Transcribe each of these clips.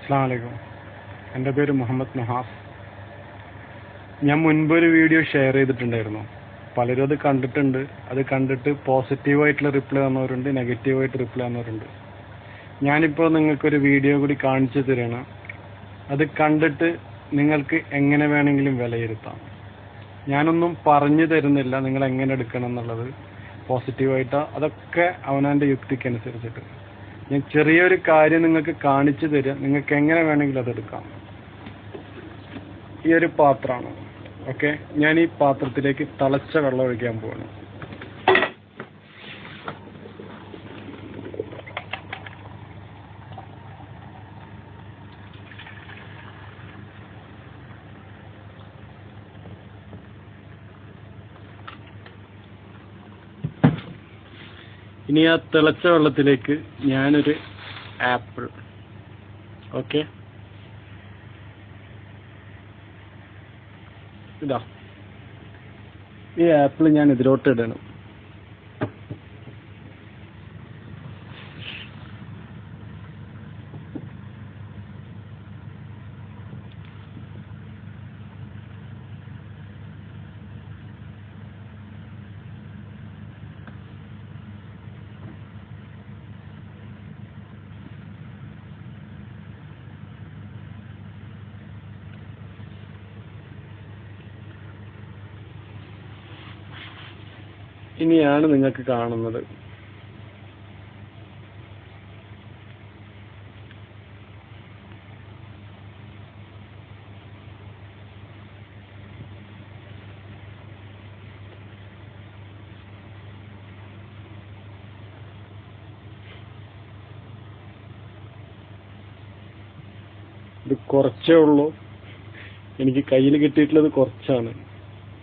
അസ്സലാമു അലൈക്കും. എൻ്റെ പേര് മുഹമ്മദ് നഹാസ്. ഞാൻ മുൻപൊരു വീഡിയോ ഷെയർ ചെയ്തിട്ടുണ്ടായിരുന്നു. പലരും അത് കണ്ടിട്ടുണ്ട്. അത് കണ്ടിട്ട് പോസിറ്റീവായിട്ടുള്ള റിപ്ലൈ തന്നവരുണ്ട്, നെഗറ്റീവായിട്ട് റിപ്ലൈ തന്നവരുണ്ട്. ഞാനിപ്പോൾ നിങ്ങൾക്കൊരു വീഡിയോ കൂടി കാണിച്ചു തരികയാണ്. അത് കണ്ടിട്ട് നിങ്ങൾക്ക് എങ്ങനെ വേണമെങ്കിലും വിലയിരുത്താം. ഞാനൊന്നും പറഞ്ഞു തരുന്നില്ല നിങ്ങൾ എങ്ങനെ എടുക്കണം എന്നുള്ളത്. പോസിറ്റീവായിട്ടോ അതൊക്കെ അവനവൻ്റെ യുക്തിക്കനുസരിച്ചിട്ട് ഞാൻ ചെറിയൊരു കാര്യം നിങ്ങൾക്ക് കാണിച്ചു തരാം. നിങ്ങൾക്ക് എങ്ങനെ വേണമെങ്കിലും അതെടുക്കാം. ഈ ഒരു പാത്രമാണ്. ഓക്കെ, ഞാൻ ഈ പാത്രത്തിലേക്ക് തിളച്ച വെള്ളം ഒഴിക്കാൻ പോവാണ്. ഇനി ആ തിളച്ച വെള്ളത്തിലേക്ക് ഞാനൊരു ആപ്പിൾ, ഓക്കെ, ഇതാ ഈ ആപ്പിൾ ഞാൻ ഇതിലോട്ട് ഇടണം. ഇനിയാണ് നിങ്ങൾക്ക് കാണുന്നത്. ഇത് കുറച്ചേ ഉള്ളൂ. എനിക്ക് കയ്യിൽ കിട്ടിയിട്ടുള്ളത് കുറച്ചാണ്.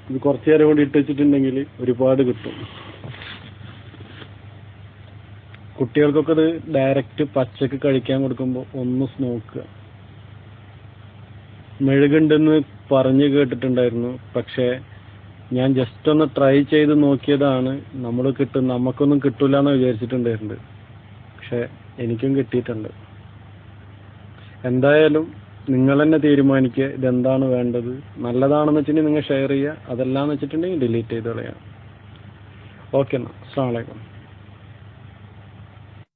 ഇത് കുറച്ചു നേരം കൊണ്ട് ഇട്ട് വെച്ചിട്ടുണ്ടെങ്കിൽ ഒരുപാട് കിട്ടും. കുട്ടികൾക്കൊക്കെ ഇത് ഡയറക്റ്റ് പച്ചക്ക് കഴിക്കാൻ കൊടുക്കുമ്പോൾ ഒന്ന് നോക്കുക. മെഴുകുണ്ടെന്ന് പറഞ്ഞു കേട്ടിട്ടുണ്ടായിരുന്നു. പക്ഷേ ഞാൻ ജസ്റ്റ് ഒന്ന് ട്രൈ ചെയ്ത് നോക്കിയതാണ്. നമുക്കൊന്നും കിട്ടൂല എന്ന് വിചാരിച്ചിട്ടുണ്ടായിരുന്നു. പക്ഷെ എനിക്കും കിട്ടിയിട്ടുണ്ട്. എന്തായാലും നിങ്ങൾ തന്നെ തീരുമാനിക്കുക ഇതെന്താണ് വേണ്ടത്. നല്ലതാണെന്ന് വെച്ചിട്ടുണ്ടെങ്കിൽ നിങ്ങൾ ഷെയർ ചെയ്യുക. അതല്ലാന്ന് വെച്ചിട്ടുണ്ടെങ്കിൽ ഡിലീറ്റ് ചെയ്ത് കളയാം. ഓക്കെ, എന്നാ അസ്സലാമു അലൈക്കും.